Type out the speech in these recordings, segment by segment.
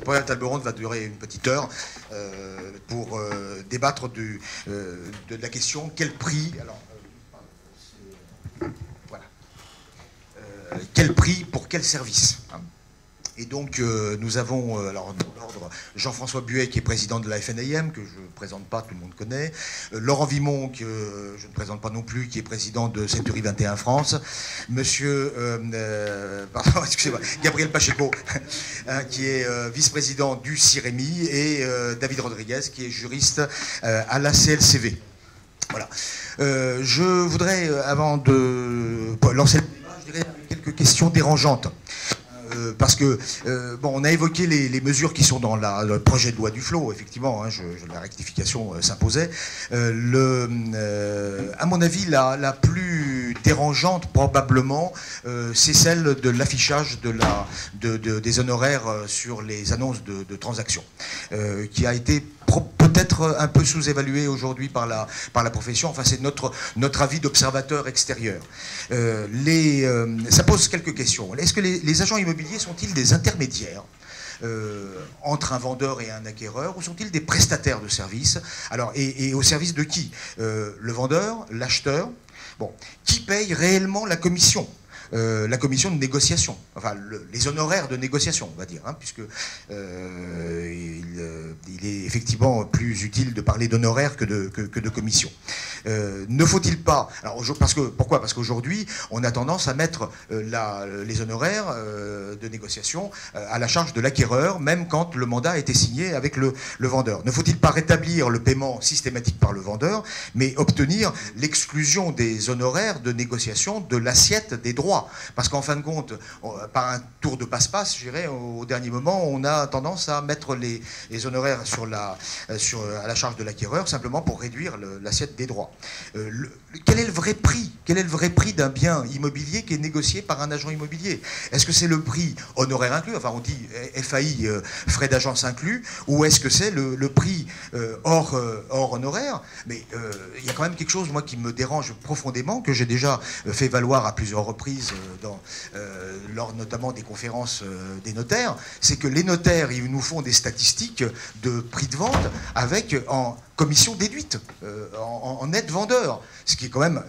première table ronde va durer une petite heure pour débattre de la question quel prix. Alors, voilà. Quel prix pour quel service, hein. Et donc, nous avons, alors, dans l'ordre, Jean-François Buet, qui est président de la FNAIM, que je ne présente pas, tout le monde connaît. Laurent Vimon, que je ne présente pas non plus, qui est président de Century 21 France. Monsieur, pardon, excusez-moi, Gabriel Pacheco, hein, qui est vice-président du CIREMI, et David Rodriguez, qui est juriste à la CLCV. Voilà. Je voudrais, avant de lancer le débat, je dirais quelques questions dérangeantes. Parce que, bon, on a évoqué les mesures qui sont dans le projet de loi Duflot, effectivement, hein, la rectification s'imposait. À mon avis, la plus dérangeante, probablement, c'est celle de l'affichage des honoraires sur les annonces de transactions, qui a été peut-être un peu sous-évalué aujourd'hui par la profession. Enfin, c'est notre avis d'observateur extérieur. Ça pose quelques questions. Est-ce que les agents immobiliers sont-ils des intermédiaires entre un vendeur et un acquéreur, ou sont-ils des prestataires de services? Alors, et au service de qui? Le vendeur, l'acheteur? Bon, qui paye réellement la commission? La commission de négociation, enfin les honoraires de négociation, on va dire, hein, puisque il est effectivement plus utile de parler d'honoraires que de commission. Ne faut-il pas... Alors, pourquoi? Parce qu'aujourd'hui, on a tendance à mettre les honoraires de négociation à la charge de l'acquéreur, même quand le mandat a été signé avec le vendeur. Ne faut-il pas rétablir le paiement systématique par le vendeur, mais obtenir l'exclusion des honoraires de négociation de l'assiette des droits? Parce qu'en fin de compte, par un tour de passe-passe, je dirais, au dernier moment, on a tendance à mettre les honoraires à la charge de l'acquéreur, simplement pour réduire l'assiette des droits. Quel est le vrai prix? Quel est le vrai prix d'un bien immobilier qui est négocié par un agent immobilier? Est-ce que c'est le prix honoraire inclus, enfin on dit FAI, frais d'agence inclus, ou est-ce que c'est le prix hors honoraire? Mais il y a quand même quelque chose, moi, qui me dérange profondément, que j'ai déjà fait valoir à plusieurs reprises lors notamment des conférences des notaires, c'est que les notaires, ils nous font des statistiques de prix de vente en commission déduite, en net vendeur, ce qui est quand même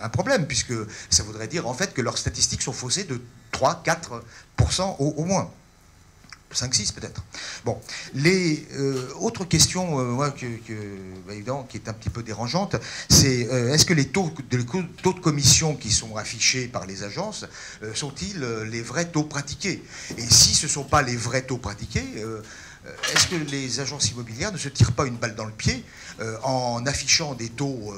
un problème, puisque ça voudrait dire en fait que leurs statistiques sont faussées de 3-4% au moins. 5-6 peut-être. Bon, autre question évidemment, qui est un petit peu dérangeante, c'est est-ce que les taux de commission qui sont affichés par les agences sont-ils les vrais taux pratiqués? Et si ce ne sont pas les vrais taux pratiqués, est-ce que les agences immobilières ne se tirent pas une balle dans le pied en affichant des taux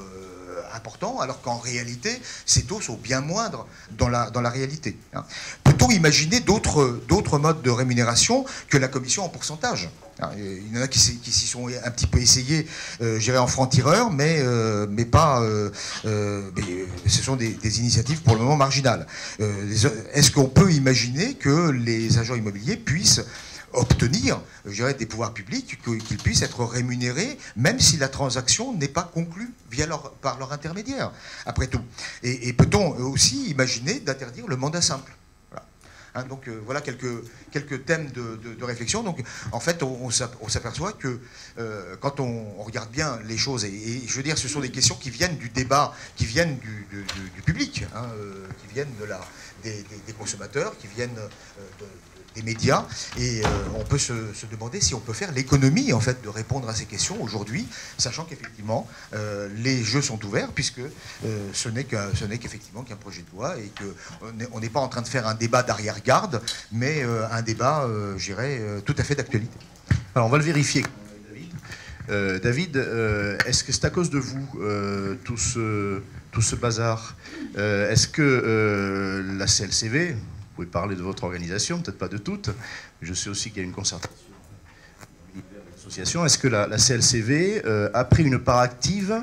importants, alors qu'en réalité, ces taux sont bien moindres dans la réalité, hein? Peut-on imaginer d'autres modes de rémunération que la commission en pourcentage? Alors, il y en a qui s'y sont un petit peu essayés, je dirais en franc-tireur, mais pas. Ce sont des initiatives pour le moment marginales. Est-ce qu'on peut imaginer que les agents immobiliers puissent obtenir, je dirais, des pouvoirs publics, qu'ils puissent être rémunérés, même si la transaction n'est pas conclue par leur intermédiaire, après tout? Et peut-on aussi imaginer d'interdire le mandat simple? Voilà. Hein, donc voilà quelques thèmes de réflexion. Donc en fait, on s'aperçoit que quand on regarde bien les choses, et je veux dire, ce sont des questions qui viennent du débat, qui viennent du public, hein, qui viennent des consommateurs, qui viennent des médias, et on peut se demander si on peut faire l'économie en fait de répondre à ces questions aujourd'hui, sachant qu'effectivement les jeux sont ouverts, puisque ce n'est qu'effectivement qu'un projet de loi, et qu'on n'est pas en train de faire un débat d'arrière-garde, mais un débat, je dirais, tout à fait d'actualité. Alors on va le vérifier. David, est-ce que c'est à cause de vous tout ce bazar? Est-ce que la CLCV, vous pouvez parler de votre organisation, peut-être pas de toutes, mais je sais aussi qu'il y a une concertation d'associations. Est-ce que la CLCV a pris une part active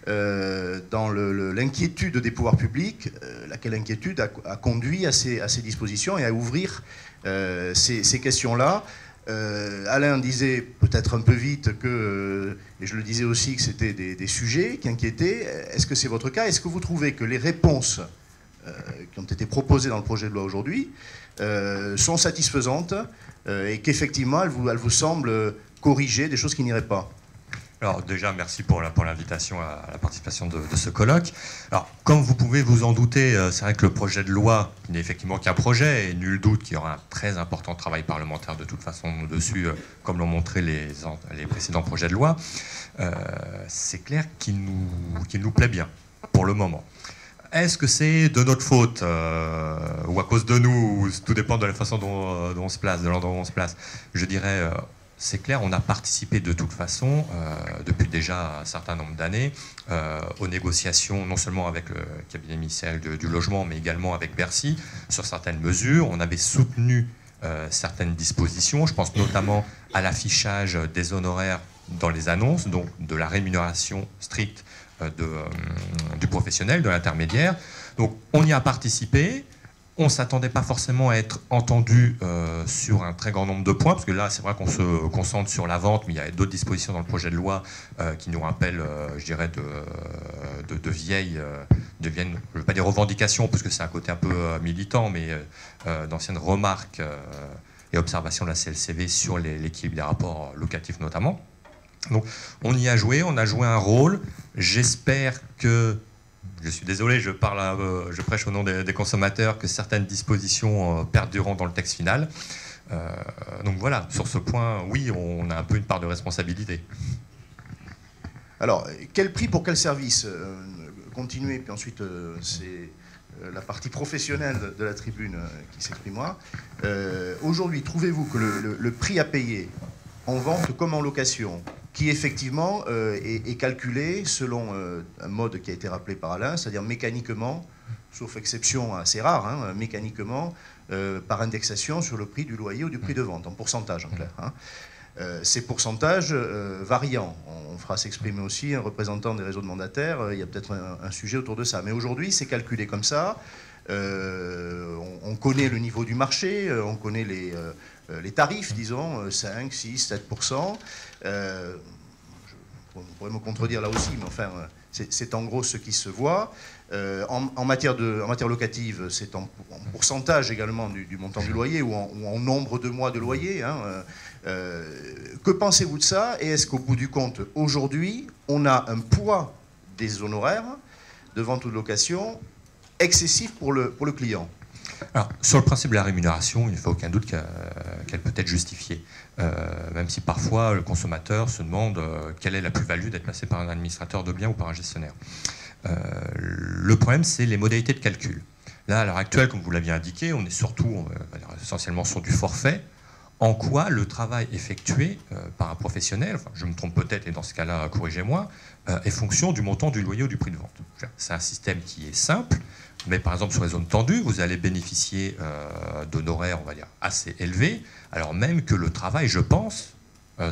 dans l'inquiétude des pouvoirs publics, laquelle inquiétude a conduit à ces dispositions et à ouvrir ces questions-là? Alain disait peut-être un peu vite que, et je le disais aussi, que c'était des sujets qui inquiétaient. Est-ce que c'est votre cas? Est-ce que vous trouvez que les réponses qui ont été proposées dans le projet de loi aujourd'hui sont satisfaisantes et qu'effectivement, elles vous semblent corriger des choses qui n'iraient pas. Alors déjà, merci pour l'invitation à la participation de ce colloque. Alors, comme vous pouvez vous en douter, c'est vrai que le projet de loi n'est effectivement qu'un projet, et nul doute qu'il y aura un très important travail parlementaire de toute façon dessus, comme l'ont montré les précédents projets de loi. C'est clair qu'il nous plaît bien, pour le moment. Est-ce que c'est de notre faute ou à cause de nous? Tout dépend de la façon dont on se place, de l'endroit où on se place. Je dirais... c'est clair, on a participé de toute façon, depuis déjà un certain nombre d'années, aux négociations, non seulement avec le cabinet ministériel du logement, mais également avec Bercy, sur certaines mesures. On avait soutenu certaines dispositions. Je pense notamment à l'affichage des honoraires dans les annonces, donc de la rémunération stricte du professionnel, de l'intermédiaire. Donc on y a participé. On ne s'attendait pas forcément à être entendu sur un très grand nombre de points, parce que là, c'est vrai qu'on se concentre sur la vente, mais il y a d'autres dispositions dans le projet de loi qui nous rappellent, je dirais, de vieilles, je ne veux pas dire revendications, parce que c'est un côté un peu militant, mais d'anciennes remarques et observations de la CLCV sur l'équilibre des rapports locatifs notamment. Donc, on y a joué, on a joué un rôle. J'espère que... Je suis désolé, je prêche au nom des consommateurs, que certaines dispositions perdureront dans le texte final. Donc voilà, sur ce point, oui, on a un peu une part de responsabilité. Alors, quel prix pour quel service? Continuez, puis ensuite, c'est la partie professionnelle de la tribune qui s'exprimera. Aujourd'hui, trouvez-vous que le prix à payer en vente comme en location, qui effectivement est calculé selon un mode qui a été rappelé par Alain, c'est-à-dire mécaniquement, sauf exception assez rare, hein, mécaniquement, par indexation sur le prix du loyer ou du prix de vente, en pourcentage en clair. Hein. Ces pourcentages variants. On fera s'exprimer aussi un représentant des réseaux de mandataires, il y a peut-être un sujet autour de ça. Mais aujourd'hui, c'est calculé comme ça. On connaît le niveau du marché, on connaît les tarifs, disons, 5, 6, 7%. On pourrait me contredire là aussi, mais enfin, c'est en gros ce qui se voit. En matière locative, c'est en pourcentage également du montant du loyer ou en nombre de mois de loyer. Hein. Que pensez-vous de ça? Et est-ce qu'au bout du compte, aujourd'hui, on a un poids des honoraires de vente ou de location excessif pour le client? Alors, sur le principe de la rémunération, il ne fait aucun doute qu'elle peut être justifiée. Même si parfois le consommateur se demande quelle est la plus-value d'être placé par un administrateur de biens ou par un gestionnaire. Le problème, c'est les modalités de calcul. Là, à l'heure actuelle, comme vous l'aviez indiqué, on est surtout essentiellement sur du forfait. En quoi le travail effectué par un professionnel, enfin, je me trompe peut-être et dans ce cas-là, corrigez-moi, est fonction du montant du loyer ou du prix de vente. C'est un système qui est simple. Mais par exemple, sur les zones tendues, vous allez bénéficier d'honoraires, on va dire, assez élevés, alors même que le travail, je pense,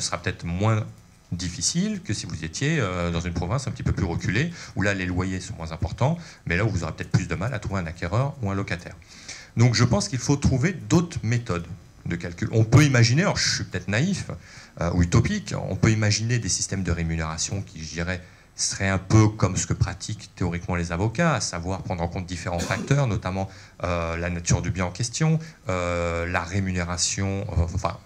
sera peut-être moins difficile que si vous étiez dans une province un petit peu plus reculée, où là, les loyers sont moins importants, mais là où vous aurez peut-être plus de mal à trouver un acquéreur ou un locataire. Donc je pense qu'il faut trouver d'autres méthodes de calcul. On peut imaginer, alors je suis peut-être naïf ou utopique, on peut imaginer des systèmes de rémunération qui, je dirais, serait un peu comme ce que pratiquent théoriquement les avocats, à savoir prendre en compte différents facteurs, notamment la nature du bien en question, la rémunération, enfin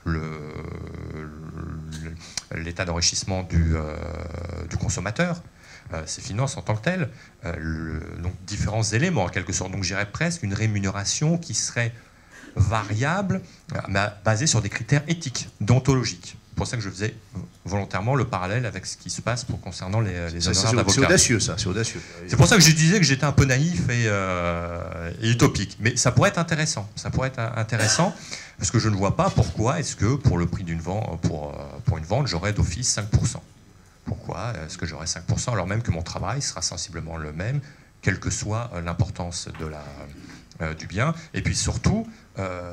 l'état d'enrichissement du consommateur, ses finances en tant que telles, donc différents éléments en quelque sorte. Donc je dirais presque une rémunération qui serait variable, basée sur des critères éthiques, déontologiques. C'est pour ça que je faisais volontairement le parallèle avec ce qui se passe concernant les honoraires d'avocat. C'est audacieux, ça, c'est audacieux. C'est pour ça que je disais que j'étais un peu naïf et utopique. Mais ça pourrait être intéressant. Ça pourrait être intéressant, parce que je ne vois pas pourquoi est-ce que pour le prix d'une vente, pour une vente, j'aurais d'office 5%. Pourquoi est-ce que j'aurais 5% alors même que mon travail sera sensiblement le même, quelle que soit l'importance du bien. Et puis surtout,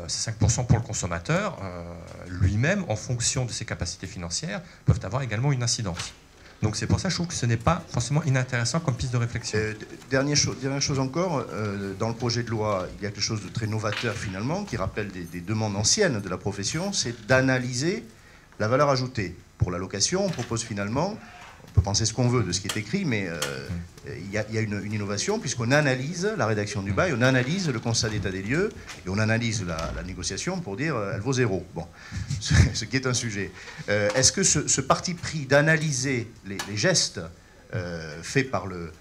ces 5% pour le consommateur, lui-même, en fonction de ses capacités financières, peuvent avoir également une incidence. Donc c'est pour ça que je trouve que ce n'est pas forcément inintéressant comme piste de réflexion. Dernière chose encore, dans le projet de loi, il y a quelque chose de très novateur finalement, qui rappelle des demandes anciennes de la profession, c'est d'analyser la valeur ajoutée. Pour la location, on propose finalement on peut penser ce qu'on veut de ce qui est écrit, mais il y a une innovation, puisqu'on analyse la rédaction du bail, on analyse le constat d'état des lieux, et on analyse la négociation pour dire elle vaut 0. Bon, ce qui est un sujet. Est-ce que ce parti pris d'analyser les gestes faits par le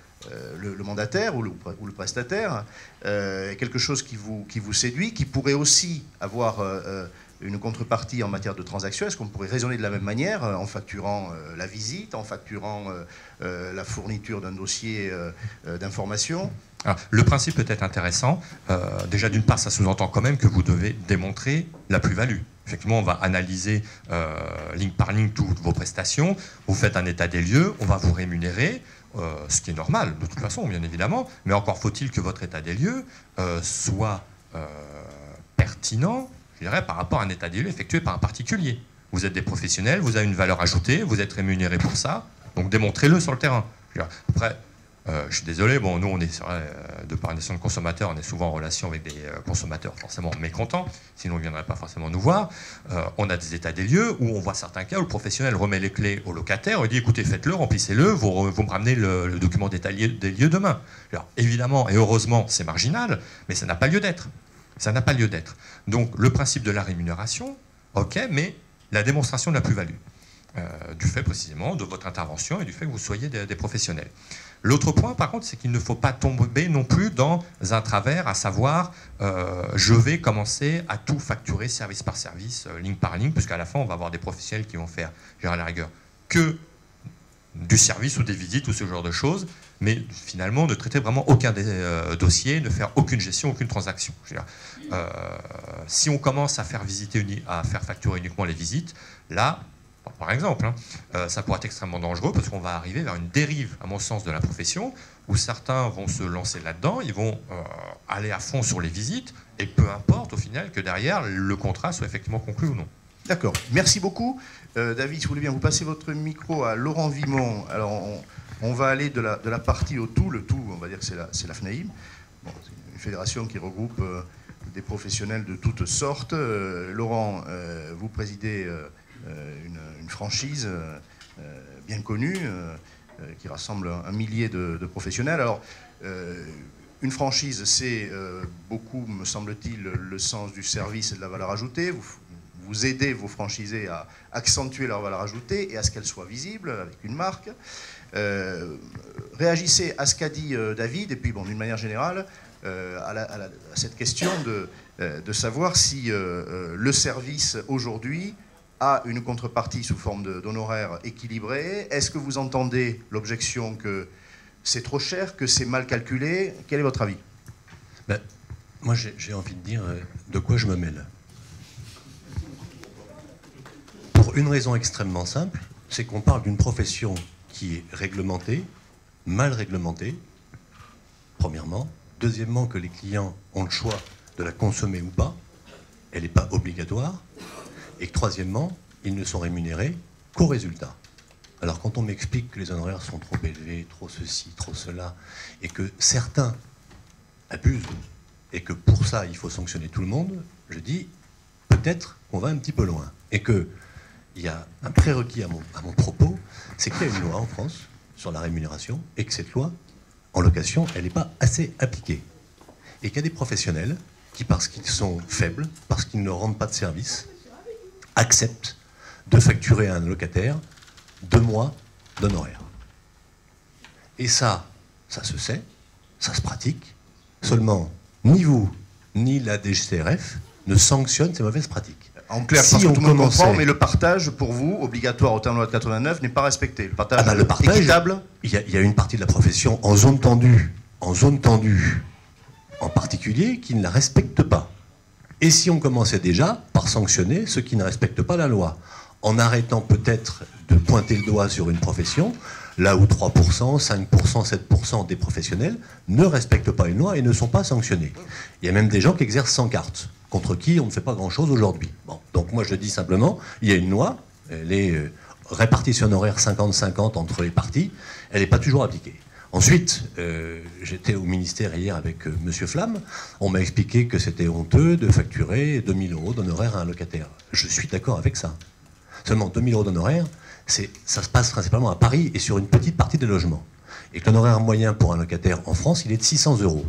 mandataire ou le prestataire est quelque chose qui vous séduit, qui pourrait aussi avoir une contrepartie en matière de transaction? Est-ce qu'on pourrait raisonner de la même manière en facturant la visite, en facturant la fourniture d'un dossier d'information? Le principe peut être intéressant. Déjà, d'une part, ça sous-entend quand même que vous devez démontrer la plus-value. Effectivement, on va analyser ligne par ligne toutes vos prestations. Vous faites un état des lieux, on va vous rémunérer. Ce qui est normal, de toute façon, bien évidemment, mais encore faut-il que votre état des lieux soit pertinent, je dirais, par rapport à un état des lieux effectué par un particulier. Vous êtes des professionnels, vous avez une valeur ajoutée, vous êtes rémunérés pour ça, donc démontrez-le sur le terrain. Après, je suis désolé, bon, nous, on est, de par une nation de consommateurs, on est souvent en relation avec des consommateurs forcément mécontents, sinon ils ne viendraient pas forcément nous voir. On a des états des lieux où on voit certains cas où le professionnel remet les clés au locataire et dit écoutez, faites-le, remplissez-le, vous me ramenez le document détaillé des lieux demain. Alors, évidemment et heureusement, c'est marginal, mais ça n'a pas lieu d'être. Ça n'a pas lieu d'être. Donc, le principe de la rémunération, ok, mais la démonstration de la plus-value, du fait précisément de votre intervention et du fait que vous soyez des professionnels. L'autre point, par contre, c'est qu'il ne faut pas tomber non plus dans un travers, à savoir, je vais commencer à tout facturer service par service, ligne par ligne, puisqu'à la fin, on va avoir des professionnels qui vont faire, à la rigueur, que du service ou des visites ou ce genre de choses, mais finalement ne traiter vraiment aucun dossier, ne faire aucune gestion, aucune transaction. Si on commence à faire facturer uniquement les visites, là, par exemple, ça pourrait être extrêmement dangereux parce qu'on va arriver vers une dérive, à mon sens, de la profession, où certains vont se lancer là-dedans, ils vont aller à fond sur les visites, et peu importe au final que derrière le contrat soit effectivement conclu ou non. D'accord, merci beaucoup. David, si vous voulez bien, vous passez votre micro à Laurent Vimont. Alors, on va aller de la partie au tout. Le tout, on va dire que c'est la FNAIM. Bon, c'est une fédération qui regroupe des professionnels de toutes sortes. Laurent, vous présidez une franchise bien connue qui rassemble un millier de professionnels. Alors, une franchise, c'est beaucoup, me semble-t-il, le sens du service et de la valeur ajoutée. Vous aidez vos franchisés à accentuer leur valeur ajoutée et à ce qu'elle soit visible avec une marque. Réagissez à ce qu'a dit David, et puis bon, d'une manière générale, à cette question de savoir si le service aujourd'hui a une contrepartie sous forme d'honoraires équilibrés. Est-ce que vous entendez l'objection que c'est trop cher, que c'est mal calculé? Quel est votre avis? Moi, j'ai envie de dire de quoi je me mêle. Pour une raison extrêmement simple, c'est qu'on parle d'une profession qui est réglementée, mal réglementée, premièrement. Deuxièmement, que les clients ont le choix de la consommer ou pas. Elle n'est pas obligatoire. Et que troisièmement, ils ne sont rémunérés qu'au résultat. Alors quand on m'explique que les honoraires sont trop élevés, trop ceci, trop cela, et que certains abusent, et que pour ça il faut sanctionner tout le monde, je dis peut-être qu'on va un petit peu loin. Et qu'il y a un prérequis à mon propos, c'est qu'il y a une loi en France sur la rémunération, et que cette loi, en location, elle n'est pas assez appliquée. Et qu'il y a des professionnels qui, parce qu'ils sont faibles, parce qu'ils ne rendent pas de service, acceptent de facturer à un locataire 2 mois d'honoraires. Et ça se sait, ça se pratique. Seulement, ni vous, ni la DGCCRF ne sanctionnent ces mauvaises pratiques. En clair, si parce que tout le monde comprend, mais le partage, pour vous, obligatoire au terme de la loi de 89, n'est pas respecté. Le partage, équitable. Il y a une partie de la profession en zone tendue, en particulier, qui ne la respecte pas. Et si on commençait déjà par sanctionner ceux qui ne respectent pas la loi, en arrêtant peut-être de pointer le doigt sur une profession, là où 3%, 5%, 7% des professionnels ne respectent pas une loi et ne sont pas sanctionnés. Il y a même des gens qui exercent sans carte, contre qui on ne fait pas grand-chose aujourd'hui. Bon, donc moi je dis simplement, il y a une loi, elle est répartition horaire 50-50 entre les parties, elle n'est pas toujours appliquée. Ensuite, j'étais au ministère hier avec M. Flamme. On m'a expliqué que c'était honteux de facturer 2 000 € d'honoraires à un locataire. Je suis d'accord avec ça. Seulement 2 000 euros d'honoraires, ça se passe principalement à Paris et sur une petite partie des logements. Et que l'honoraire moyen pour un locataire en France, il est de 600 euros.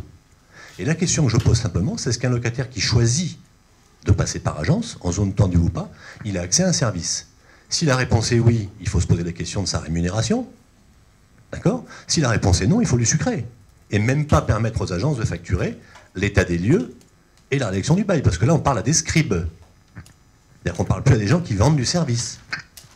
Et la question que je pose simplement, c'est est-ce qu'un locataire qui choisit de passer par agence, en zone tendue ou pas, il a accès à un service? Si la réponse est oui, il faut se poser la question de sa rémunération. D'accord? Si la réponse est non, il faut lui sucrer. Et même pas permettre aux agences de facturer l'état des lieux et la rédaction du bail. Parce que là, on parle à des scribes. C'est-à-dire qu'on ne parle plus à des gens qui vendent du service.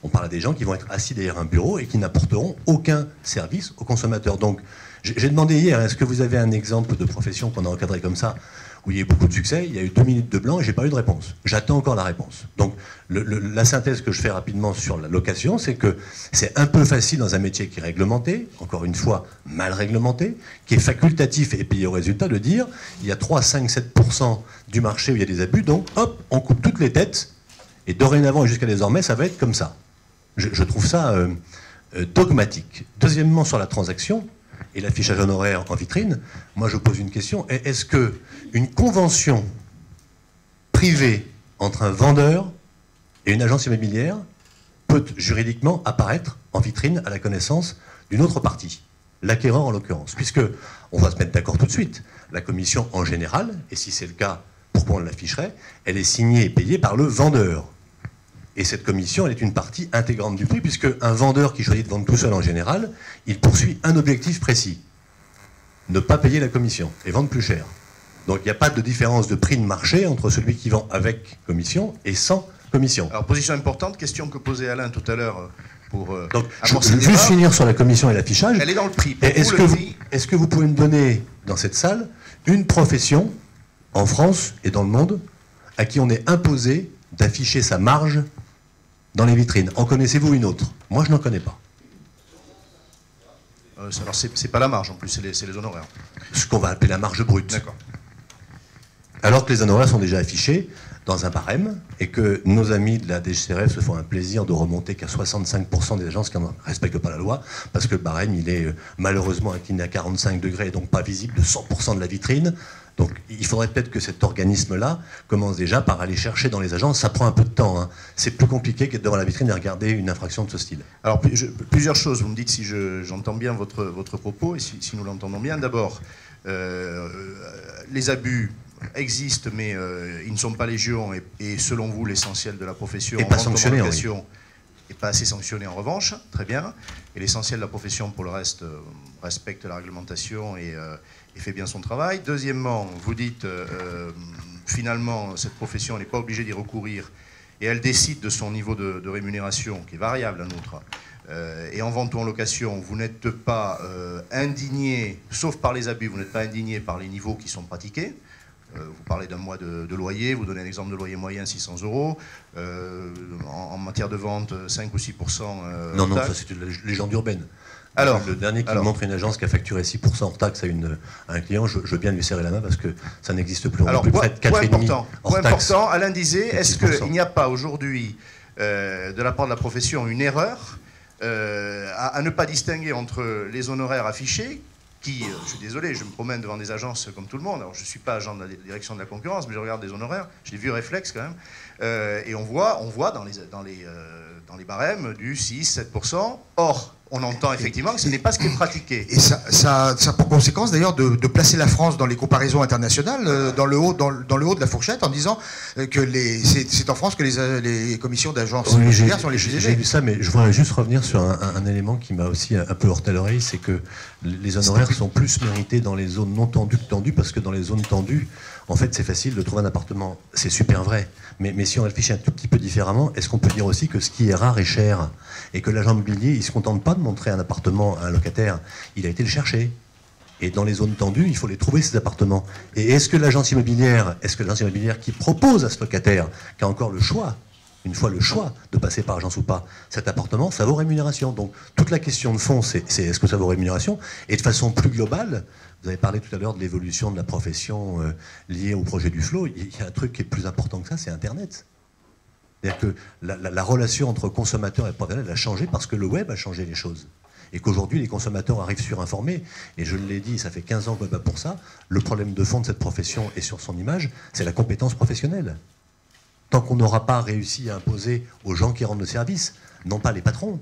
On parle à des gens qui vont être assis derrière un bureau et qui n'apporteront aucun service aux consommateurs. Donc, j'ai demandé hier, est-ce que vous avez un exemple de profession qu'on a encadré comme ça, où il y a eu beaucoup de succès? Il y a eu 2 minutes de blanc et j'ai pas eu de réponse. J'attends encore la réponse. Donc, la synthèse que je fais rapidement sur la location, c'est que c'est un peu facile dans un métier qui est réglementé, encore une fois, mal réglementé, qui est facultatif et payé au résultat, de dire, il y a 3, 5, 7% du marché où il y a des abus, donc hop, on coupe toutes les têtes, et dorénavant et jusqu'à désormais, ça va être comme ça. Je trouve ça dogmatique. Deuxièmement, sur la transaction et l'affichage honoraire en vitrine, moi je pose une question. Est-ce qu'une convention privée entre un vendeur et une agence immobilière peut juridiquement apparaître en vitrine à la connaissance d'une autre partie, l'acquéreur en l'occurrence? Puisque, on va se mettre d'accord tout de suite, la commission en général, et si c'est le cas, pourquoi on l'afficherait, elle est signée et payée par le vendeur. Et cette commission, elle est une partie intégrante du prix, puisque un vendeur qui choisit de vendre tout seul en général, il poursuit un objectif précis. Ne pas payer la commission et vendre plus cher. Donc il n'y a pas de différence de prix de marché entre celui qui vend avec commission et sans commission. Alors, position importante, question que posait Alain tout à l'heure pour... Donc, je veux juste finir sur la commission et l'affichage. Elle est dans le prix. Est-ce que vous pouvez me donner, dans cette salle, une profession, en France et dans le monde, à qui on est imposé d'afficher sa marge dans les vitrines? En connaissez-vous une autre? Moi, je n'en connais pas. Alors, c'est pas la marge, en plus, c'est les honoraires. Ce qu'on va appeler la marge brute. D'accord. Alors que les honoraires sont déjà affichés dans un barème et que nos amis de la DGCRF se font un plaisir de remonter qu'à 65% des agences qui ne respectent pas la loi, parce que le barème, il est malheureusement incliné à 45 degrés et donc pas visible de 100% de la vitrine. Donc il faudrait peut-être que cet organisme-là commence déjà par aller chercher dans les agences. Ça prend un peu de temps, hein. C'est plus compliqué qu'être devant la vitrine et regarder une infraction de ce style. Alors plusieurs choses, vous me dites si j'entends bien votre propos et si nous l'entendons bien. D'abord, les abus existent, mais ils ne sont pas légion et selon vous, l'essentiel de la profession... Et pas sanctionné, oui. Et pas assez sanctionné en revanche, très bien. Et l'essentiel de la profession, pour le reste, respecte la réglementation et fait bien son travail. Deuxièmement, vous dites, finalement, cette profession n'est pas obligée d'y recourir et elle décide de son niveau de rémunération, qui est variable, la nôtre. Et en vente ou en location, vous n'êtes pas indigné, sauf par les abus, vous n'êtes pas indigné par les niveaux qui sont pratiqués. Vous parlez d'un mois de loyer, vous donnez un exemple de loyer moyen, 600 €. En matière de vente, 5 ou 6%. Non, ça c'est une légende urbaine. Alors, le dernier qui montre une agence qui a facturé 6% hors taxe à un client, je veux bien lui serrer la main parce que ça n'existe plus. Alors, point important, Alain disait, est-ce qu'il n'y a pas aujourd'hui, de la part de la profession, une erreur à ne pas distinguer entre les honoraires affichés, qui, je suis désolé, je me promène devant des agences comme tout le monde, alors je ne suis pas agent de la direction de la concurrence, mais je regarde des honoraires, j'ai des vieux réflexes quand même, et on voit dans les barèmes du 6-7%, or, on entend effectivement que ce n'est pas ce qui est pratiqué. Et ça a pour conséquence d'ailleurs de placer la France dans les comparaisons internationales, dans le haut de la fourchette, en disant que c'est en France que les commissions d'agences immobilières sont les plus élevées. J'ai vu ça, mais je voudrais juste revenir sur un élément qui m'a aussi un peu heurté à l'oreille, c'est que les honoraires sont plus mérités dans les zones non tendues que tendues, parce que dans les zones tendues, en fait, c'est facile de trouver un appartement. C'est super vrai. Mais si on réfléchit un tout petit peu différemment, est-ce qu'on peut dire aussi que ce qui est rare est cher? Et que l'agent immobilier, il ne se contente pas de montrer un appartement à un locataire, il a été le chercher. Et dans les zones tendues, il faut les trouver, ces appartements. Et est-ce que l'agence immobilière qui propose à ce locataire, qui a encore le choix, une fois le choix de passer par agence ou pas, cet appartement, ça vaut rémunération. Donc toute la question de fond, c'est est-ce que ça vaut rémunération? Et de façon plus globale, vous avez parlé tout à l'heure de l'évolution de la profession liée au projet du Flow. Il y a un truc qui est plus important que ça, c'est Internet. C'est-à-dire que la relation entre consommateurs et professionnels a changé parce que le web a changé les choses. Et qu'aujourd'hui, les consommateurs arrivent surinformés. Et je l'ai dit, ça fait 15 ans que je me bats pour ça. Le problème de fond de cette profession et sur son image, c'est la compétence professionnelle. tant qu'on n'aura pas réussi à imposer aux gens qui rendent le service, non pas les patrons,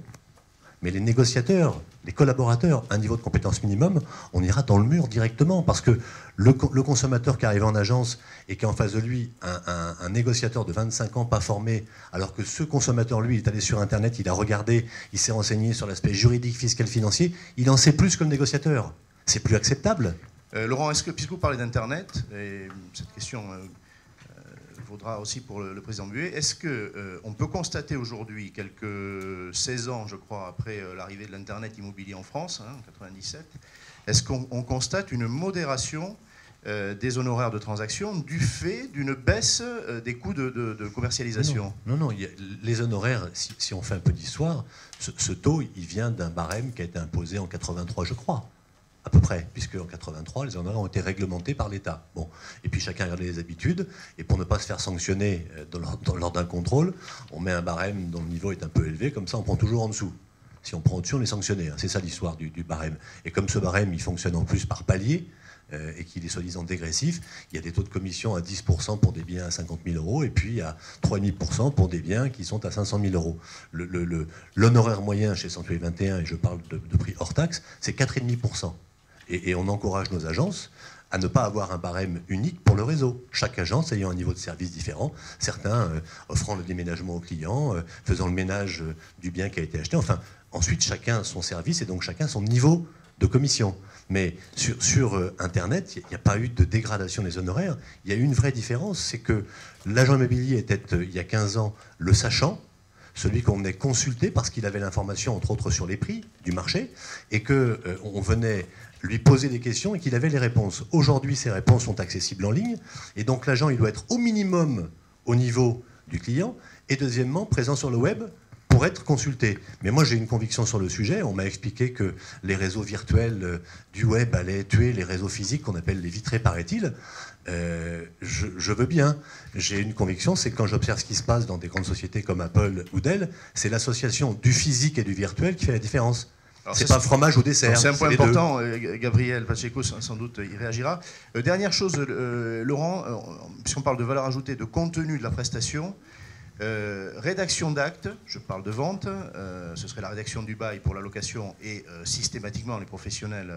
mais les négociateurs, les collaborateurs, un niveau de compétence minimum, on ira dans le mur directement. Parce que le consommateur qui arrive en agence et qui a en face de lui un négociateur de 25 ans pas formé, alors que ce consommateur, lui, il est allé sur Internet, il a regardé, il s'est renseigné sur l'aspect juridique, fiscal, financier, il en sait plus que le négociateur. C'est plus acceptable. Laurent, est-ce que, puisque vous parlez d'Internet, et cette question vaudra aussi pour le président Buet, est-ce qu'on peut constater aujourd'hui, quelques 16 ans, je crois, après l'arrivée de l'Internet immobilier en France, en 97, est-ce qu'on constate une modération des honoraires de transaction du fait d'une baisse des coûts de commercialisation? Non, les honoraires, si on fait un peu d'histoire, ce taux, il vient d'un barème qui a été imposé en 83, je crois. À peu près, puisque en 83, les honoraires ont été réglementés par l'État. Bon. Et puis chacun a gardé les habitudes, et pour ne pas se faire sanctionner lors d'un contrôle, on met un barème dont le niveau est un peu élevé, comme ça on prend toujours en dessous. Si on prend au-dessus, on est sanctionné. Hein. C'est ça l'histoire du barème. Et comme ce barème, il fonctionne en plus par palier, et qu'il est soi-disant dégressif, il y a des taux de commission à 10% pour des biens à 50 000 euros, et puis à 3,5% pour des biens qui sont à 500 000 euros. L'honoraire moyen chez Sanctuary 21, et je parle de prix hors taxe, c'est 4,5%. Et on encourage nos agences à ne pas avoir un barème unique pour le réseau. Chaque agence ayant un niveau de service différent, certains offrant le déménagement aux clients, faisant le ménage du bien qui a été acheté. Enfin, ensuite, chacun son service et donc chacun son niveau de commission. Mais sur Internet, il n'y a pas eu de dégradation des honoraires. Il y a eu une vraie différence, c'est que l'agent immobilier était, il y a 15 ans, le sachant, celui qu'on venait consulter parce qu'il avait l'information, entre autres, sur les prix du marché, et qu'on venait lui poser des questions et qu'il avait les réponses. Aujourd'hui, ces réponses sont accessibles en ligne, et donc l'agent, il doit être au minimum au niveau du client, et deuxièmement, présent sur le web pour être consulté. Mais moi, j'ai une conviction sur le sujet. On m'a expliqué que les réseaux virtuels du web allaient tuer les réseaux physiques qu'on appelle les vitrés, paraît-il. Je veux bien. J'ai une conviction, c'est que quand j'observe ce qui se passe dans des grandes sociétés comme Apple ou Dell, c'est l'association du physique et du virtuel qui fait la différence. C'est pas fromage ou dessert. C'est un point important. Gabriel Pacheco, sans doute, y réagira. Dernière chose, Laurent, puisqu'on parle de valeur ajoutée, de contenu de la prestation, rédaction d'actes, je parle de vente, ce serait la rédaction du bail pour la location et systématiquement les professionnels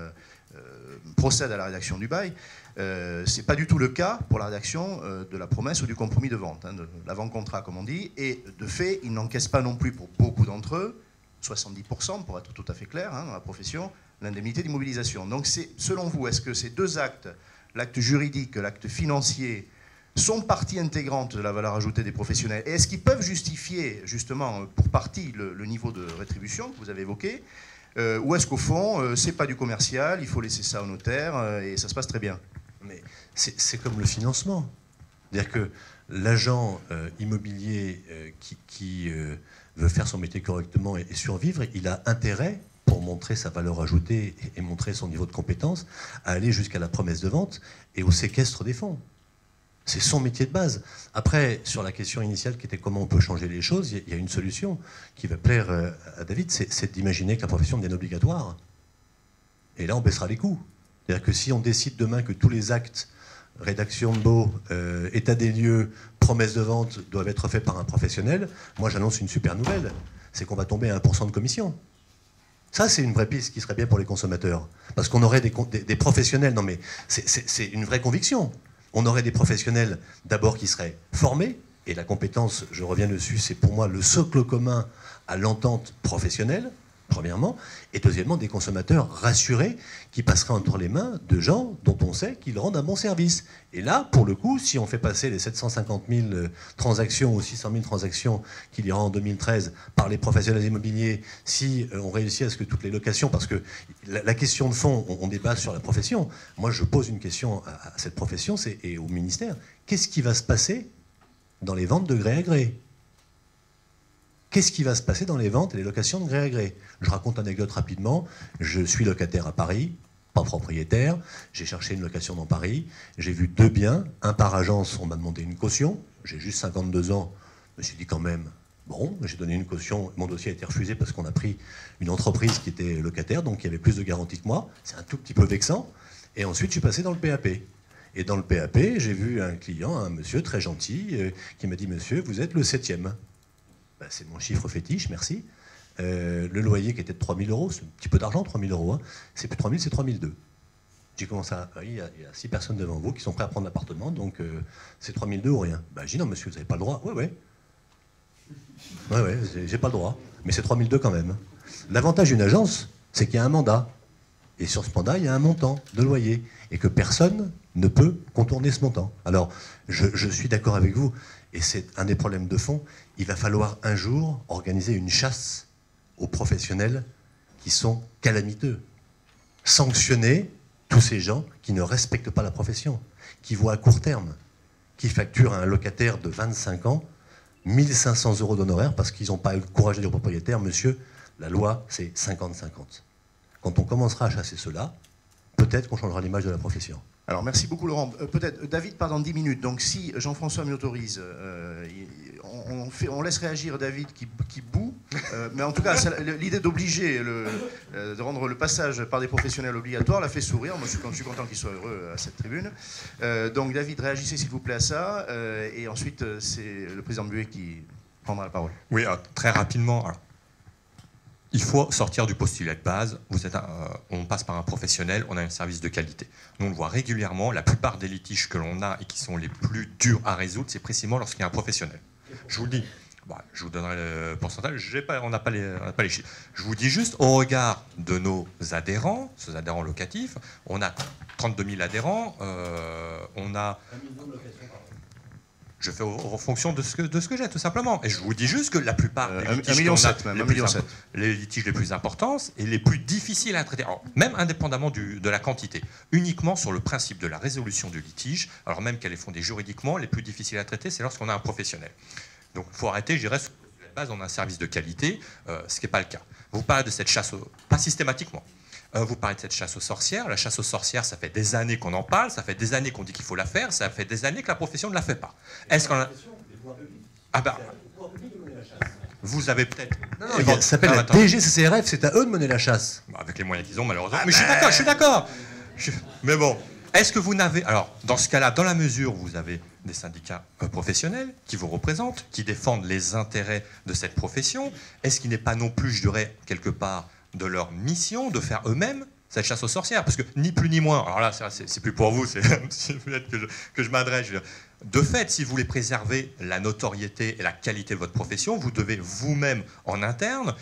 procèdent à la rédaction du bail. C'est pas du tout le cas pour la rédaction de la promesse ou du compromis de vente, de l'avant-contrat comme on dit, et de fait, ils n'encaissent pas non plus pour beaucoup d'entre eux, 70% pour être tout à fait clair dans la profession, l'indemnité d'immobilisation. Donc selon vous, est-ce que ces deux actes, l'acte juridique, l'acte financier, sont partie intégrante de la valeur ajoutée des professionnels? Et est-ce qu'ils peuvent justifier, justement, pour partie, le niveau de rétribution que vous avez évoqué, ou est-ce qu'au fond, c'est pas du commercial, il faut laisser ça au notaire, et ça se passe très bien? Mais c'est comme le financement. C'est-à-dire que l'agent immobilier qui veut faire son métier correctement et survivre, il a intérêt, pour montrer sa valeur ajoutée et montrer son niveau de compétence, à aller jusqu'à la promesse de vente et au séquestre des fonds. C'est son métier de base. Après, sur la question initiale qui était comment on peut changer les choses, il y a une solution qui va plaire à David, c'est d'imaginer que la profession devienne obligatoire. Et là, on baissera les coûts. C'est-à-dire que si on décide demain que tous les actes, rédaction de baux, état des lieux, promesse de vente, doivent être faits par un professionnel, moi j'annonce une super nouvelle, c'est qu'on va tomber à 1% de commission. Ça, c'est une vraie piste qui serait bien pour les consommateurs. Parce qu'on aurait des professionnels, non mais c'est une vraie conviction. On aurait des professionnels d'abord qui seraient formés, et la compétence, je reviens dessus, c'est pour moi le socle commun à l'entente professionnelle, premièrement, et deuxièmement des consommateurs rassurés qui passeraient entre les mains de gens dont on sait qu'ils rendent un bon service. Et là, pour le coup, si on fait passer les 750 000 transactions ou 600 000 transactions qu'il y aura en 2013 par les professionnels immobiliers, si on réussit à ce que toutes les locations, parce que la question de fond, on débat sur la profession, moi je pose une question à cette profession et au ministère, qu'est-ce qui va se passer dans les ventes de gré à gré ? Qu'est-ce qui va se passer dans les ventes et les locations de gré à gré? Je raconte une anecdote rapidement. Je suis locataire à Paris, pas propriétaire. J'ai cherché une location dans Paris. J'ai vu 2 biens, un par agence. On m'a demandé une caution. J'ai juste 52 ans. Je me suis dit quand même, bon, j'ai donné une caution. Mon dossier a été refusé parce qu'on a pris une entreprise qui était locataire, donc il y avait plus de garantie que moi. C'est un tout petit peu vexant. Et ensuite, je suis passé dans le PAP. Et dans le PAP, j'ai vu un client, un monsieur très gentil, qui m'a dit « Monsieur, vous êtes le 7e ». Ben, c'est mon chiffre fétiche, merci. Le loyer qui était de 3 000 €, c'est un petit peu d'argent, 3 000 €. Hein. C'est plus 3 000, c'est 3 200. J'ai commencé à... Il y a 6 personnes devant vous qui sont prêtes à prendre l'appartement, donc c'est 3 200 ou rien. Ben, j'ai dit « Non, monsieur, vous n'avez pas le droit ». « Ouais, j'ai pas le droit. Mais c'est 3 200 quand même. » L'avantage d'une agence, c'est qu'il y a un mandat. Et sur ce mandat, il y a un montant de loyer. Et que personne ne peut contourner ce montant. Alors, je suis d'accord avec vous. Et c'est un des problèmes de fond. Il va falloir un jour organiser une chasse aux professionnels qui sont calamiteux. Sanctionner tous ces gens qui ne respectent pas la profession, qui voient à court terme, qui facturent à un locataire de 25 ans 1 500 € d'honoraires parce qu'ils n'ont pas eu le courage de dire au propriétaire « Monsieur, la loi, c'est 50-50 ». Quand on commencera à chasser cela, peut-être qu'on changera l'image de la profession. Alors merci beaucoup Laurent. Peut-être David part dans 10 minutes. Donc si Jean-François m'y autorise, on laisse réagir David qui boue. Mais en tout cas, l'idée d'obliger, de rendre le passage par des professionnels obligatoire l'a fait sourire. Moi je suis content qu'il soit heureux à cette tribune. Donc David, réagissez s'il vous plaît à ça. Et ensuite c'est le président Buet qui prendra la parole. Oui, très rapidement. Alors, il faut sortir du postulat de base. On passe par un professionnel, on a un service de qualité. Nous, on le voit régulièrement. La plupart des litiges que l'on a et qui sont les plus durs à résoudre, c'est précisément lorsqu'il y a un professionnel. Je vous le dis. Je vous donnerai le pourcentage. On n'a pas les chiffres. Je vous dis juste, au regard de nos adhérents, ces adhérents locatifs, on a 32 000 adhérents. On a... Je fais en fonction de ce que j'ai, tout simplement. Et je vous dis juste que la plupart des litiges les litiges les plus importants et les plus difficiles à traiter, alors, même indépendamment de la quantité, uniquement sur le principe de la résolution du litige, alors même qu'elle est fondée juridiquement, les plus difficiles à traiter, c'est lorsqu'on a un professionnel. Donc il faut arrêter, je dirais, sur la base, on a un service de qualité, ce qui n'est pas le cas. Vous parlez de cette chasse, pas systématiquement. Vous parlez de cette chasse aux sorcières. La chasse aux sorcières, ça fait des années qu'on en parle, ça fait des années qu'on dit qu'il faut la faire, ça fait des années que la profession ne la fait pas. Est-ce qu'on a... Ah ben, vous avez peut-être... Ça s'appelle la DGCCRF, c'est à eux de mener la chasse. Avec les moyens qu'ils ont, malheureusement. Mais je suis d'accord. Mais bon, est-ce que vous n'avez... Alors, dans ce cas-là, dans la mesure où vous avez des syndicats professionnels qui vous représentent, qui défendent les intérêts de cette profession, est-ce qu'il n'est pas non plus, je dirais, quelque part, de leur mission de faire eux-mêmes cette chasse aux sorcières, parce que ni plus ni moins, alors là c'est plus pour vous, c'est peut-être que je m'adresse. De fait, si vous voulez préserver la notoriété et la qualité de votre profession, vous devez vous-même en interne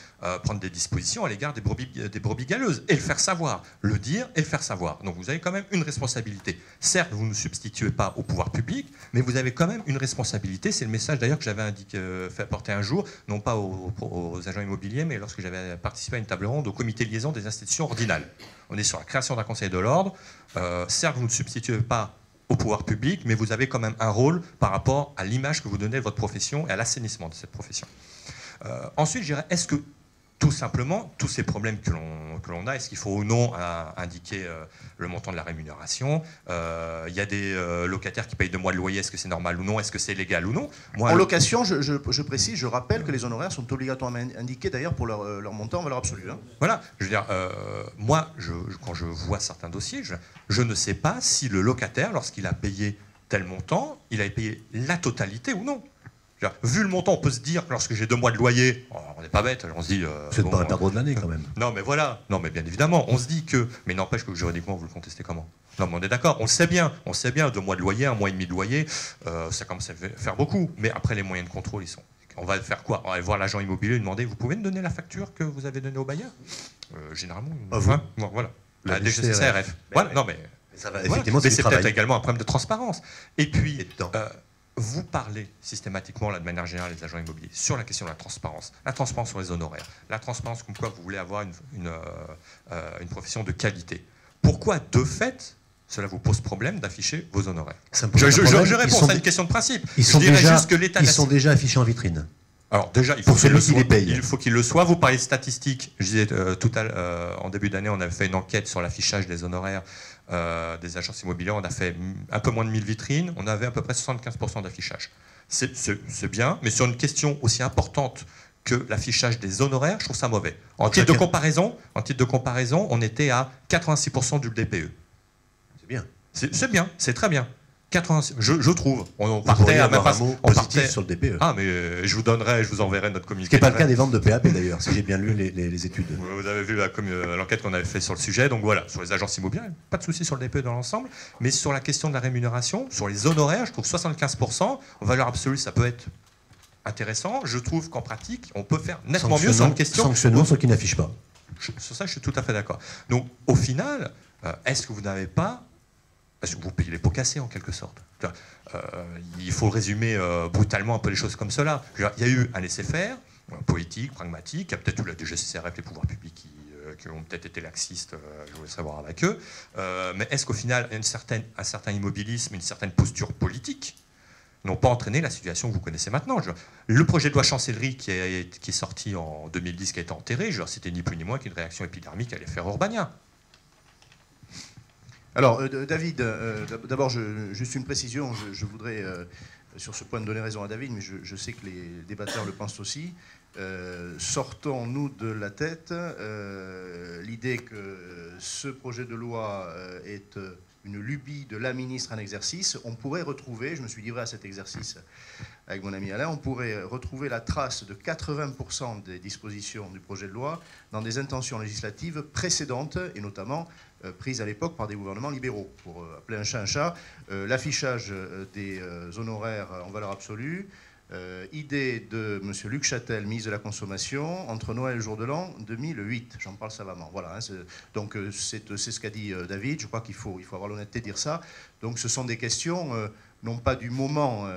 prendre des dispositions à l'égard des brebis galeuses et le faire savoir, le dire et le faire savoir. Donc vous avez quand même une responsabilité. Certes, vous ne substituez pas au pouvoir public, mais vous avez quand même une responsabilité. C'est le message d'ailleurs que j'avais fait apporter un jour, non pas aux agents immobiliers, mais lorsque j'avais participé à une table ronde au comité de liaison des institutions ordinales. On est sur la création d'un conseil de l'ordre. Certes, vous ne substituez pas au pouvoir public, mais vous avez quand même un rôle par rapport à l'image que vous donnez de votre profession et à l'assainissement de cette profession. Ensuite, je dirais, est-ce que tout simplement, tous ces problèmes que l'on a, est-ce qu'il faut ou non indiquer le montant de la rémunération? Il y a des locataires qui payent 2 mois de loyer, est-ce que c'est normal ou non? Est-ce que c'est légal ou non? En location, je précise, je rappelle que les honoraires sont obligatoirement indiqués d'ailleurs pour leur montant en valeur absolue. Hein. Voilà, je veux dire, moi, quand je vois certains dossiers, je ne sais pas si le locataire, lorsqu'il a payé tel montant, il a payé la totalité ou non. Vu le montant, on peut se dire que lorsque j'ai 2 mois de loyer, on n'est pas bête, on se dit... c'est pas un perdreau de l'année quand même. Non mais voilà, non mais bien évidemment, on se dit que... Mais n'empêche que juridiquement, vous le contestez comment? Non mais on est d'accord, on le sait bien, 2 mois de loyer, 1 mois et demi de loyer, ça commence à faire beaucoup. Mais après les moyens de contrôle, ils sont... On va faire quoi? On va aller voir l'agent immobilier et lui demander, vous pouvez me donner la facture que vous avez donnée au bailleur? Généralement... bon, voilà. La DGCCRF. Voilà, non mais... Ça va, effectivement, mais c'est peut-être également un problème de transparence. Et puis... vous parlez systématiquement, là, de manière générale, les agents immobiliers, sur la question de la transparence sur les honoraires, la transparence comme quoi vous voulez avoir une profession de qualité. Pourquoi, de fait, cela vous pose problème d'afficher vos honoraires? Je réponds, c'est une question de principe. Ils sont déjà affichés en vitrine. Alors déjà, il faut qu'il le soit. Vous parlez de statistiques. Je disais en début d'année, on avait fait une enquête sur l'affichage des honoraires des agences immobilières. On a fait un peu moins de 1000 vitrines. On avait à peu près 75% d'affichage. C'est bien, mais sur une question aussi importante que l'affichage des honoraires, je trouve ça mauvais. En titre de comparaison, on était à 86% du DPE. C'est bien. C'est bien, c'est très bien. 86, je trouve. On Vous partait pourriez à même avoir pas. un mot On positif partait. sur le DPE. Ah, mais je vous enverrai notre communiqué. Ce qui n'est pas le cas des ventes de PAP d'ailleurs, si j'ai bien lu les études. Vous avez vu l'enquête qu'on avait fait sur le sujet. Donc voilà, sur les agences immobilières, pas de souci sur le DPE dans l'ensemble. Mais sur la question de la rémunération, sur les honoraires, je trouve 75%, en valeur absolue, ça peut être intéressant. Je trouve qu'en pratique, on peut faire nettement mieux sur une question. Sanctionnons ceux qui n'affichent pas. Sur ça, je suis tout à fait d'accord. Donc au final, est-ce que vous n'avez pas... Parce que vous payez les pots cassés en quelque sorte. Il faut résumer brutalement un peu les choses comme cela. Il y a eu un laisser-faire, politique, pragmatique, il y a peut-être eu la DGCCRF, les pouvoirs publics qui ont peut-être été laxistes, je voulais savoir avec eux. Mais est-ce qu'au final, un certain immobilisme, une certaine posture politique n'ont pas entraîné la situation que vous connaissez maintenant? Le projet de loi chancellerie qui est sorti en 2010, qui a été enterré, c'était ni plus ni moins qu'une réaction épidermique à l'affaire Urbania. Alors, David, d'abord, juste une précision. Je voudrais, sur ce point, donner raison à David, mais je sais que les débatteurs le pensent aussi. Sortons-nous de la tête l'idée que ce projet de loi est une lubie de la ministre en exercice. On pourrait retrouver, je me suis livré à cet exercice avec mon ami Alain, on pourrait retrouver la trace de 80% des dispositions du projet de loi dans des intentions législatives précédentes, et notamment prises à l'époque par des gouvernements libéraux. Pour appeler un chat, l'affichage des honoraires en valeur absolue, idée de M. Luc Châtel, ministre de la Consommation, entre Noël et le jour de l'an 2008. J'en parle savamment. Voilà, hein, donc c'est ce qu'a dit David. Je crois qu'il faut avoir l'honnêteté de dire ça. Donc ce sont des questions, non pas du moment,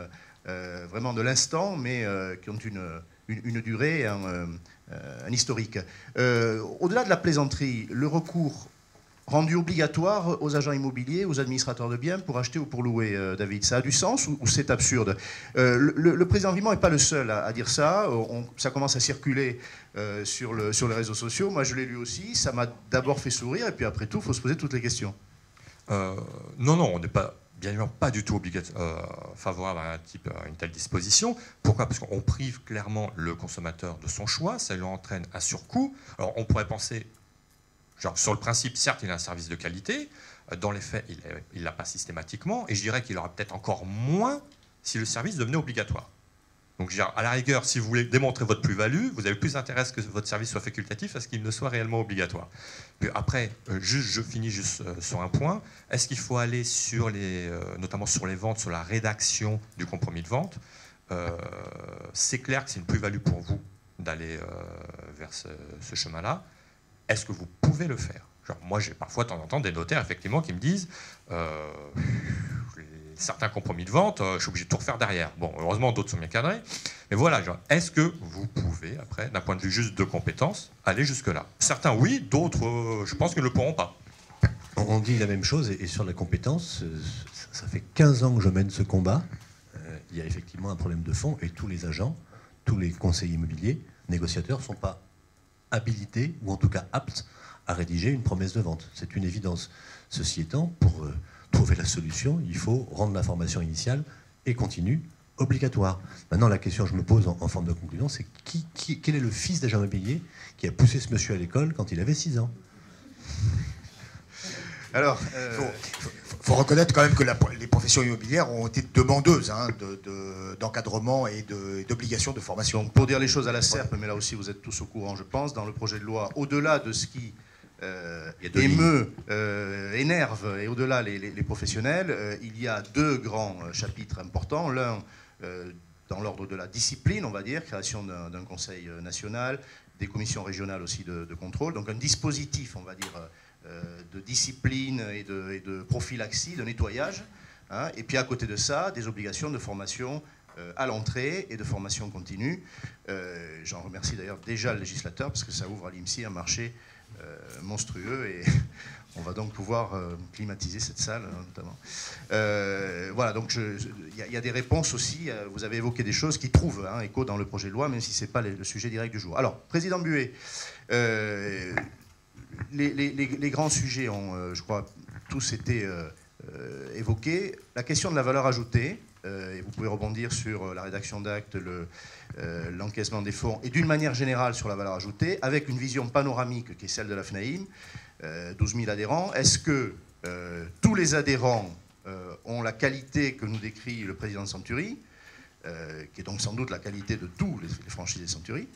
vraiment de l'instant, mais qui ont une durée, un historique. Au-delà de la plaisanterie, le recours rendu obligatoire aux agents immobiliers, aux administrateurs de biens pour acheter ou pour louer, David. Ça a du sens ou c'est absurde? Le président Vimont n'est pas le seul à dire ça. Ça commence à circuler sur les réseaux sociaux. Moi, je l'ai lu aussi. Ça m'a d'abord fait sourire et puis après tout, il faut se poser toutes les questions. Non, on n'est pas... Bien évidemment, pas du tout favorable à une telle disposition. Pourquoi? Parce qu'on prive clairement le consommateur de son choix, ça lui entraîne un surcoût. Alors on pourrait penser, sur le principe, certes, il a un service de qualité, dans les faits, il ne l'a pas systématiquement, et je dirais qu'il aura peut-être encore moins si le service devenait obligatoire. Donc à la rigueur, si vous voulez démontrer votre plus-value, vous avez plus intérêt à ce que votre service soit facultatif à ce qu'il ne soit réellement obligatoire. Puis après, je finis juste sur un point. Est-ce qu'il faut aller notamment sur les ventes, sur la rédaction du compromis de vente? C'est clair que c'est une plus-value pour vous d'aller vers ce chemin-là. Est-ce que vous pouvez le faire? Moi, j'ai parfois de temps en temps des notaires effectivement qui me disent certains compromis de vente, je suis obligé de tout refaire derrière. Bon, heureusement, d'autres sont bien cadrés. Mais voilà, est-ce que vous pouvez, après, d'un point de vue juste de compétences, aller jusque-là? Certains, oui, d'autres, je pense qu'ils ne le pourront pas. On dit la même chose, et sur la compétence, ça fait 15 ans que je mène ce combat. Il y a effectivement un problème de fond, et tous les agents, tous les conseillers immobiliers, négociateurs, ne sont pas habilités, ou en tout cas aptes, à rédiger une promesse de vente. C'est une évidence. Ceci étant, pour trouver la solution, il faut rendre la formation initiale et continue obligatoire. Maintenant, la question que je me pose en forme de conclusion, c'est quel est le fils d'agent immobilier qui a poussé ce monsieur à l'école quand il avait 6 ans? Alors, faut reconnaître quand même que les professions immobilières ont été demandeuses d'encadrement et d'obligation de formation. Donc, pour dire les choses à la serpe, mais là aussi vous êtes tous au courant, je pense, dans le projet de loi, au-delà de ce qui émeut, énerve, et au-delà les professionnels, il y a 2 grands chapitres importants. L'un, dans l'ordre de la discipline, on va dire, création d'un conseil national, des commissions régionales aussi de contrôle, donc un dispositif, on va dire, de discipline et de prophylaxie, de nettoyage, hein, et puis à côté de ça, des obligations de formation à l'entrée et de formation continue. J'en remercie d'ailleurs déjà le législateur, parce que ça ouvre à l'IMSI un marché monstrueux, et on va donc pouvoir climatiser cette salle, notamment. Voilà, donc il y a des réponses aussi. Vous avez évoqué des choses qui trouvent écho dans le projet de loi, même si ce n'est pas le sujet direct du jour. Alors, Président Buet, les grands sujets ont, je crois, tous été évoqués. La question de la valeur ajoutée, et vous pouvez rebondir sur la rédaction d'actes, l'encaissement des fonds, et d'une manière générale sur la valeur ajoutée, avec une vision panoramique qui est celle de la FNAIM, 12 000 adhérents. Est-ce que tous les adhérents ont la qualité que nous décrit le président Santuri, qui est donc sans doute la qualité de tous les franchisés Santuri.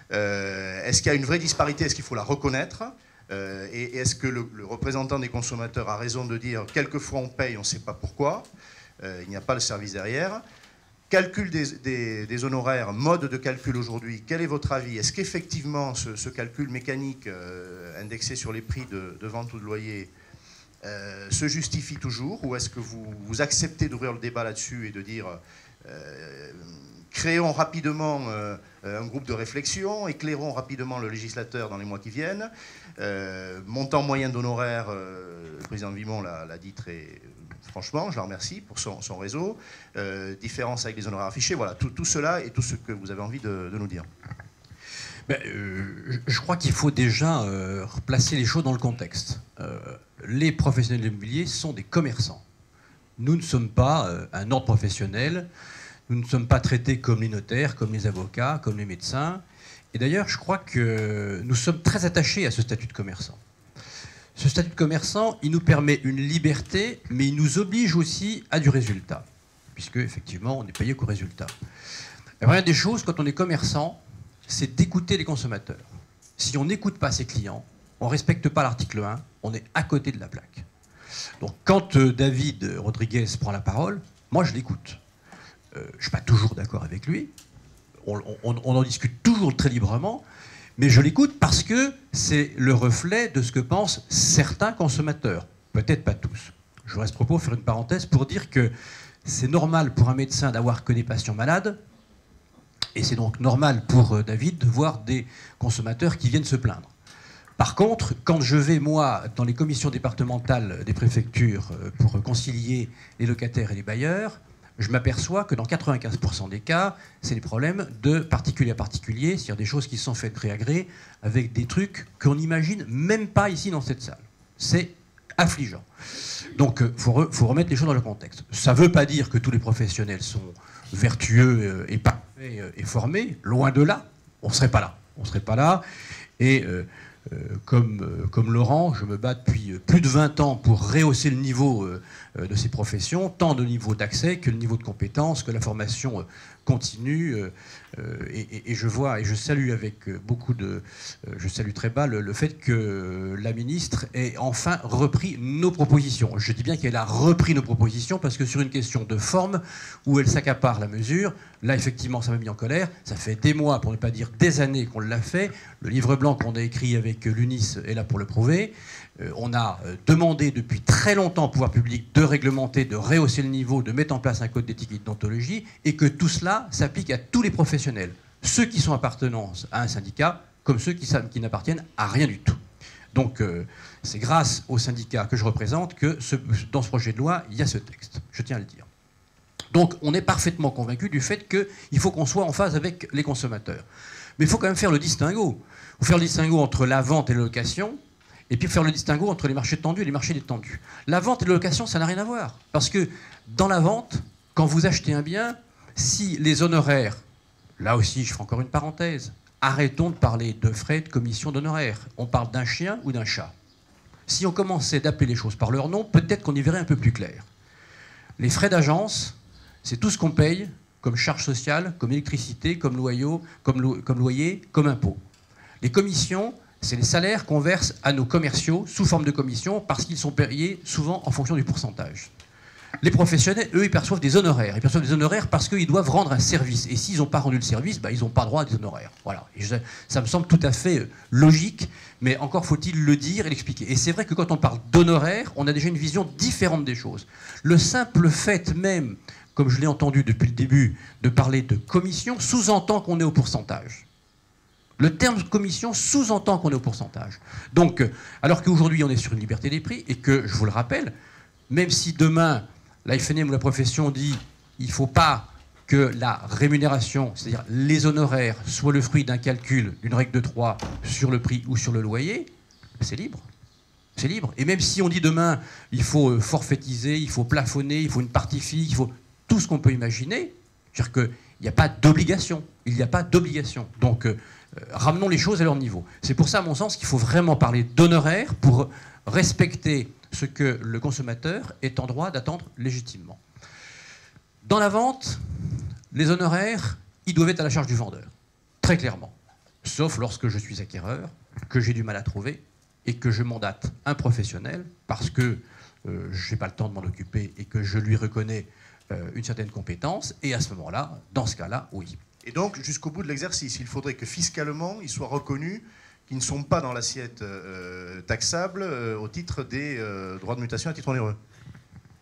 Est-ce qu'il y a une vraie disparité? Est-ce qu'il faut la reconnaître? Et est-ce que le représentant des consommateurs a raison de dire quelquefois on paye, on ne sait pas pourquoi, il n'y a pas le service derrière? Calcul des honoraires, mode de calcul aujourd'hui, quel est votre avis? Est-ce qu'effectivement ce calcul mécanique indexé sur les prix de vente ou de loyer se justifie toujours, ou est-ce que vous acceptez d'ouvrir le débat là-dessus et de dire créons rapidement un groupe de réflexion, éclairons rapidement le législateur dans les mois qui viennent, montant moyen d'honoraires, le président Vimont l'a dit très franchement, je la remercie pour son réseau, différence avec les honoraires affichés, voilà, tout cela et tout ce que vous avez envie de nous dire. Je crois qu'il faut déjà replacer les choses dans le contexte. Les professionnels de l'immobilier sont des commerçants. Nous ne sommes pas un ordre professionnel, nous ne sommes pas traités comme les notaires, comme les avocats, comme les médecins. Et d'ailleurs, je crois que nous sommes très attachés à ce statut de commerçant. Ce statut de commerçant, il nous permet une liberté, mais il nous oblige aussi à du résultat, puisque effectivement, on n'est payé qu'au résultat. La première des choses, quand on est commerçant, c'est d'écouter les consommateurs. Si on n'écoute pas ses clients, on ne respecte pas l'article 1, on est à côté de la plaque. Donc quand David Rodriguez prend la parole, moi je l'écoute. Je ne suis pas toujours d'accord avec lui, on en discute toujours très librement, mais je l'écoute parce que c'est le reflet de ce que pensent certains consommateurs, peut-être pas tous. Je voudrais à ce propos faire une parenthèse pour dire que c'est normal pour un médecin d'avoir que des patients malades, et c'est donc normal pour David de voir des consommateurs qui viennent se plaindre. Par contre, quand je vais, moi, dans les commissions départementales des préfectures pour concilier les locataires et les bailleurs, je m'aperçois que dans 95% des cas, c'est des problèmes de particulier à particulier, c'est-à-dire des choses qui sont faites gré à gré, avec des trucs qu'on n'imagine même pas ici dans cette salle. C'est affligeant. Donc, il faut remettre les choses dans le contexte. Ça ne veut pas dire que tous les professionnels sont vertueux et parfaits et formés. Loin de là, on ne serait pas là. On ne serait pas là. Et comme Laurent, je me bats depuis plus de 20 ans pour rehausser le niveau de ces professions, tant le niveau d'accès que le niveau de compétence, que la formation continue. Et je vois, et je salue avec beaucoup de... je salue très bas le fait que la ministre ait enfin repris nos propositions. Je dis bien qu'elle a repris nos propositions parce que sur une question de forme, où elle s'accapare la mesure, là effectivement ça m'a mis en colère. Ça fait des mois, pour ne pas dire des années qu'on l'a fait. Le livre blanc qu'on a écrit avec l'UNIS est là pour le prouver. On a demandé depuis très longtemps au pouvoir public de réglementer, de rehausser le niveau, de mettre en place un code d'éthique et de déontologie, et que tout cela s'applique à tous les professionnels, ceux qui sont appartenants à un syndicat, comme ceux qui n'appartiennent à rien du tout. Donc c'est grâce au syndicat que je représente que dans ce projet de loi, il y a ce texte, je tiens à le dire. Donc on est parfaitement convaincu du fait qu'il faut qu'on soit en phase avec les consommateurs. Mais il faut quand même faire le distinguo. Il faut faire le distinguo entre la vente et la location, et puis faire le distinguo entre les marchés tendus et les marchés détendus. La vente et la location, ça n'a rien à voir. Parce que dans la vente, quand vous achetez un bien, si les honoraires, là aussi je ferai encore une parenthèse, arrêtons de parler de frais, de commission, d'honoraires. On parle d'un chien ou d'un chat. Si on commençait d'appeler les choses par leur nom, peut-être qu'on y verrait un peu plus clair. Les frais d'agence, c'est tout ce qu'on paye comme charge sociale, comme électricité, comme loyer, comme impôt. Les commissions, c'est les salaires qu'on verse à nos commerciaux sous forme de commission parce qu'ils sont payés souvent en fonction du pourcentage. Les professionnels, eux, ils perçoivent des honoraires. Ils perçoivent des honoraires parce qu'ils doivent rendre un service. Et s'ils n'ont pas rendu le service, ils n'ont pas droit à des honoraires. Voilà. Et ça me semble tout à fait logique, mais encore faut-il le dire et l'expliquer. Et c'est vrai que quand on parle d'honoraires, on a déjà une vision différente des choses. Le simple fait même, comme je l'ai entendu depuis le début, de parler de commission, sous-entend qu'on est au pourcentage. Le terme commission sous-entend qu'on est au pourcentage. Donc, alors qu'aujourd'hui on est sur une liberté des prix, et que, je vous le rappelle, même si demain, la FNM ou la profession dit il ne faut pas que la rémunération, c'est-à-dire les honoraires, soient le fruit d'un calcul, d'une règle de 3 sur le prix ou sur le loyer, c'est libre. C'est libre. Et même si on dit demain il faut forfaitiser, il faut plafonner, il faut une partie fixe, il faut tout ce qu'on peut imaginer, c'est-à-dire qu'il n'y a pas d'obligation. Il n'y a pas d'obligation. Donc, ramenons les choses à leur niveau. C'est pour ça, à mon sens, qu'il faut vraiment parler d'honoraires pour respecter ce que le consommateur est en droit d'attendre légitimement. Dans la vente, les honoraires, ils doivent être à la charge du vendeur, très clairement. Sauf lorsque je suis acquéreur, que j'ai du mal à trouver et que je mandate un professionnel parce que je n'ai pas le temps de m'en occuper et que je lui reconnais une certaine compétence. Et à ce moment-là, dans ce cas-là, oui. Et donc, jusqu'au bout de l'exercice, il faudrait que fiscalement, ils soient reconnus qu'ils ne sont pas dans l'assiette taxable au titre des droits de mutation à titre onéreux.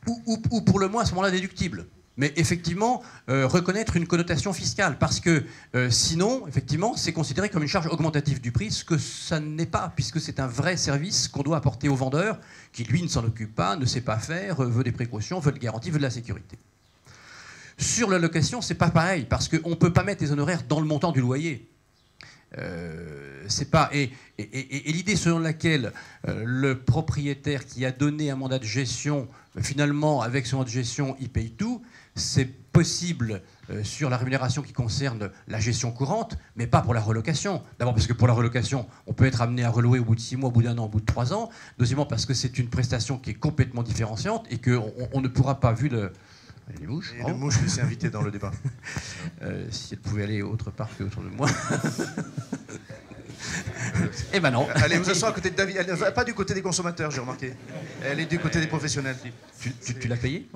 Ou pour le moins, à ce moment-là, déductible. Mais effectivement, reconnaître une connotation fiscale, parce que sinon, effectivement, c'est considéré comme une charge augmentative du prix, ce que ça n'est pas, puisque c'est un vrai service qu'on doit apporter au vendeur, qui lui ne s'en occupe pas, ne sait pas faire, veut des précautions, veut de garanties, veut de la sécurité. Sur la location, c'est pas pareil, parce qu'on ne peut pas mettre les honoraires dans le montant du loyer. C'est pas, et l'idée selon laquelle le propriétaire qui a donné un mandat de gestion, finalement, avec son mandat de gestion, il paye tout, c'est possible sur la rémunération qui concerne la gestion courante, mais pas pour la relocation. D'abord parce que pour la relocation, on peut être amené à relouer au bout de 6 mois, au bout d'1 an, au bout de 3 ans. Deuxièmement, parce que c'est une prestation qui est complètement différenciante et qu'on ne pourra pas, vu le... Les mouches. Et le mouche qui s'est invité dans le débat. Si elle pouvait aller autre part que autour de moi. Eh ben non. Allez, vous asseyez à côté de David. Elle ne va pas du côté des consommateurs, j'ai remarqué. Elle est du côté des professionnels. Tu l'as payé?